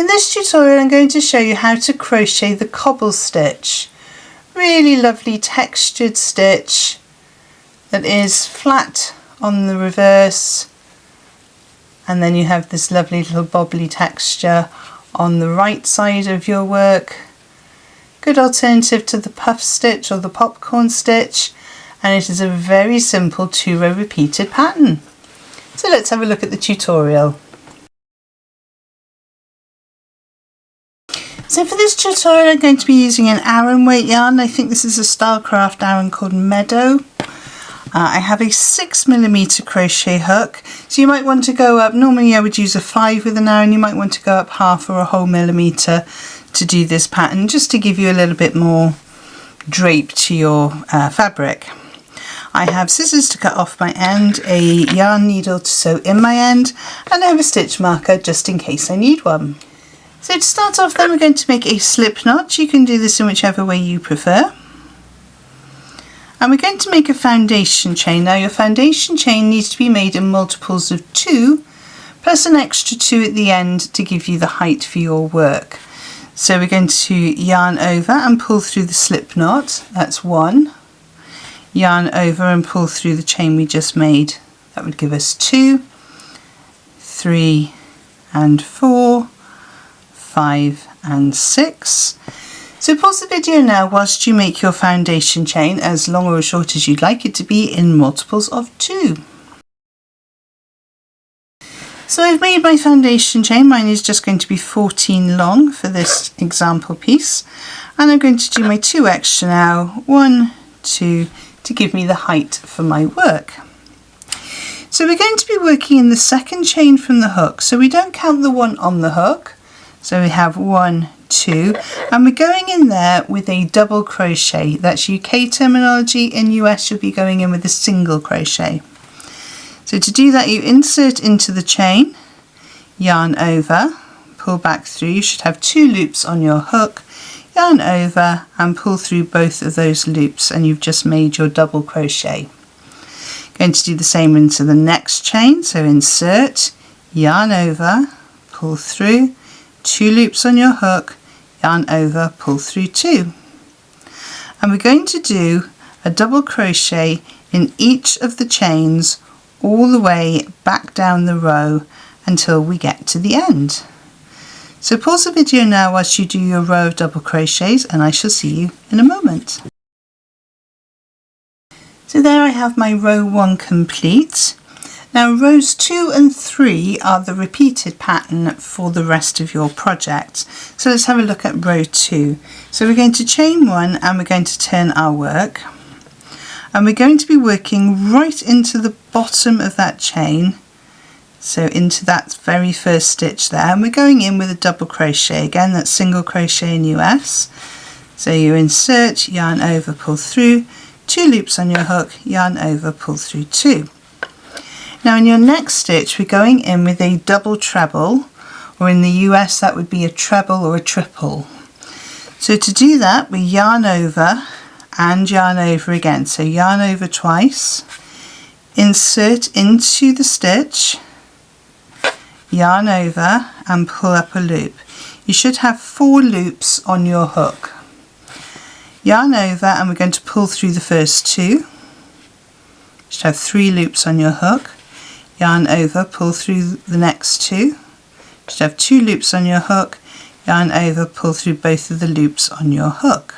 In this tutorial I'm going to show you how to crochet the cobble stitch. Really lovely textured stitch that is flat on the reverse, and then you have this lovely little bobbly texture on the right side of your work. Good alternative to the puff stitch or the popcorn stitch, and it is a very simple 2-row repeated pattern. So let's have a look at the tutorial. So for this tutorial I'm going to be using an Aran weight yarn. I think this is a Stylecraft Aran called Meadow. I have a 6mm crochet hook, so you might want to go up, normally I would use a 5 with an Aran, you might want to go up half or a whole millimetre to do this pattern, just to give you a little bit more drape to your fabric. I have scissors to cut off my end, a yarn needle to sew in my end, and I have a stitch marker just in case I need one. So to start off then we're going to make a slip knot. You can do this in whichever way you prefer. And we're going to make a foundation chain. Now your foundation chain needs to be made in multiples of 2 plus an extra 2 at the end to give you the height for your work. So we're going to yarn over and pull through the slip knot, that's 1. Yarn over and pull through the chain we just made, that would give us 2, 3 and 4, 5 and 6. So pause the video now whilst you make your foundation chain as long or as short as you'd like it to be in multiples of 2. So I've made my foundation chain. Mine is just going to be 14 long for this example piece, and I'm going to do my 2 extra now, 1, 2, to give me the height for my work. So we're going to be working in the second chain from the hook, so we don't count the one on the hook. So we have 1, 2, and we're going in there with a double crochet. That's UK terminology. In US you'll be going in with a single crochet. So to do that you insert into the chain, yarn over, pull back through. You should have 2 loops on your hook, yarn over and pull through both of those loops, and you've just made your double crochet. Going to do the same into the next chain, so insert, yarn over, pull through, 2 loops on your hook, yarn over, pull through 2. And we're going to do a double crochet in each of the chains all the way back down the row until we get to the end. So pause the video now whilst you do your row of double crochets, and I shall see you in a moment. So there I have my row 1 complete. Now rows 2 and 3 are the repeated pattern for the rest of your project. So let's have a look at row 2. So we're going to chain 1 and we're going to turn our work. And we're going to be working right into the bottom of that chain. So into that very first stitch there. And we're going in with a double crochet. Again, that's single crochet in US. So you insert, yarn over, pull through, 2 loops on your hook, yarn over, pull through 2. Now in your next stitch we're going in with a double treble, or in the US that would be a treble or a triple. So to do that we yarn over and yarn over again. So yarn over twice, insert into the stitch, yarn over and pull up a loop. You should have 4 loops on your hook. Yarn over and we're going to pull through the first 2. You should have 3 loops on your hook. Yarn over, pull through the next 2. You should have 2 loops on your hook, yarn over, pull through both of the loops on your hook.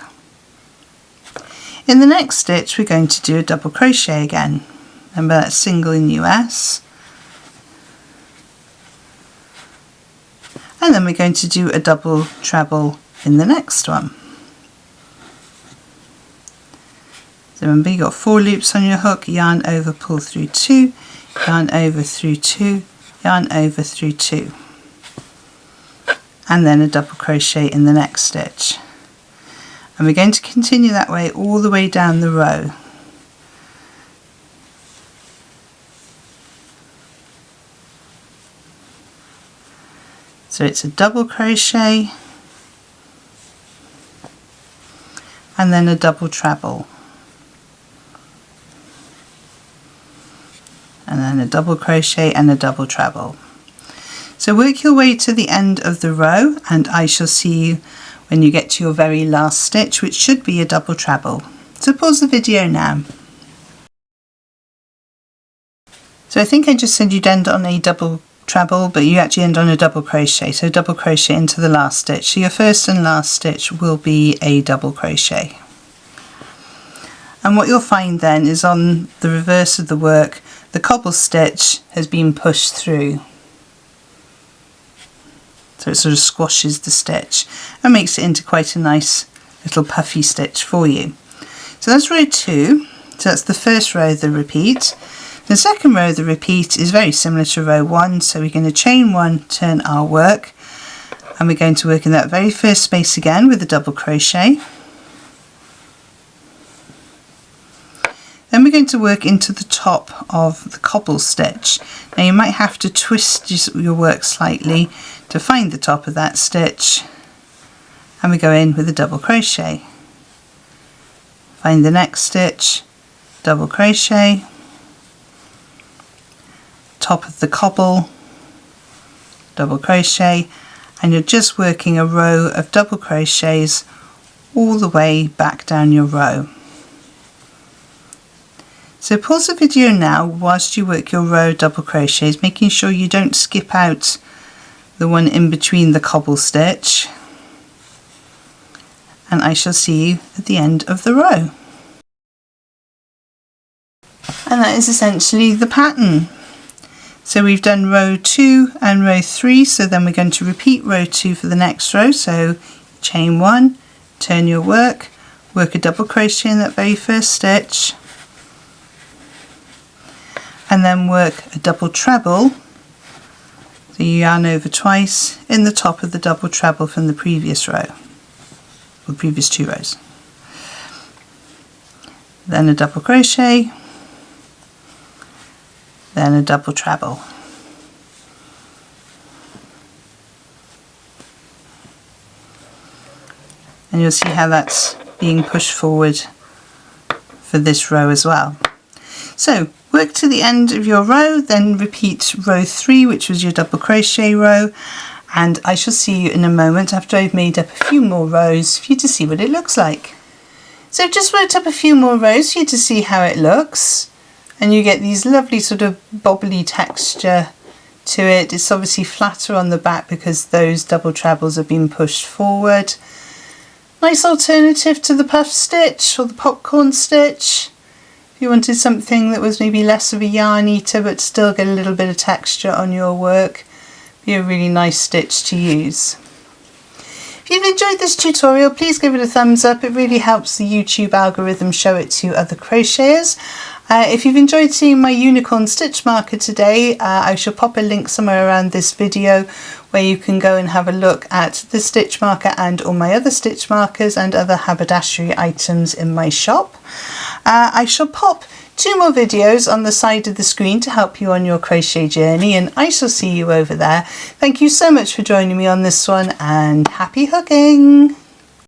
In the next stitch we're going to do a double crochet again. Remember that's single in US. And then we're going to do a double treble in the next one. So remember you've got 4 loops on your hook, yarn over, pull through 2, yarn over through 2, yarn over through 2, and then a double crochet in the next stitch. And we're going to continue that way all the way down the row. So it's a double crochet and then a double treble. And then a double crochet and a double treble. So work your way to the end of the row and I shall see you when you get to your very last stitch, which should be a double treble. So pause the video now. So I think I just said you'd end on a double treble, but you actually end on a double crochet. So double crochet into the last stitch. So your first and last stitch will be a double crochet. And what you'll find then is on the reverse of the work, the cobble stitch has been pushed through. So it sort of squashes the stitch and makes it into quite a nice little puffy stitch for you. So that's row 2. So that's the first row of the repeat. The second row of the repeat is very similar to row 1. So we're going to chain 1, turn our work, and we're going to work in that very first space again with a double crochet. Then we're going to work into the top of the cobble stitch. Now you might have to twist your work slightly to find the top of that stitch, and we go in with a double crochet. Find the next stitch, double crochet, top of the cobble, double crochet, and you're just working a row of double crochets all the way back down your row. So pause the video now whilst you work your row of double crochets, making sure you don't skip out the one in between the cobble stitch, and I shall see you at the end of the row. And that is essentially the pattern. So we've done row 2 and row 3, so then we're going to repeat row 2 for the next row. So chain 1, turn your work, work a double crochet in that very first stitch, and then work a double treble. So you yarn over twice in the top of the double treble from the previous row, or previous 2 rows. Then a double crochet, then a double treble. And you'll see how that's being pushed forward for this row as well. So work to the end of your row, then repeat row 3, which was your double crochet row, and I shall see you in a moment after I've made up a few more rows for you to see what it looks like. So I've just worked up a few more rows for you to see how it looks, and you get these lovely sort of bobbly texture to it. It's obviously flatter on the back because those double trebles have been pushed forward. Nice alternative to the puff stitch or the popcorn stitch. If you wanted something that was maybe less of a yarn eater but still get a little bit of texture on your work, be a really nice stitch to use. If you've enjoyed this tutorial, please give it a thumbs up. It really helps the YouTube algorithm show it to other crocheters. If you've enjoyed seeing my unicorn stitch marker today, I shall pop a link somewhere around this video where you can go and have a look at the stitch marker and all my other stitch markers and other haberdashery items in my shop. I shall pop 2 more videos on the side of the screen to help you on your crochet journey, and I shall see you over there. Thank you so much for joining me on this one, and happy hooking!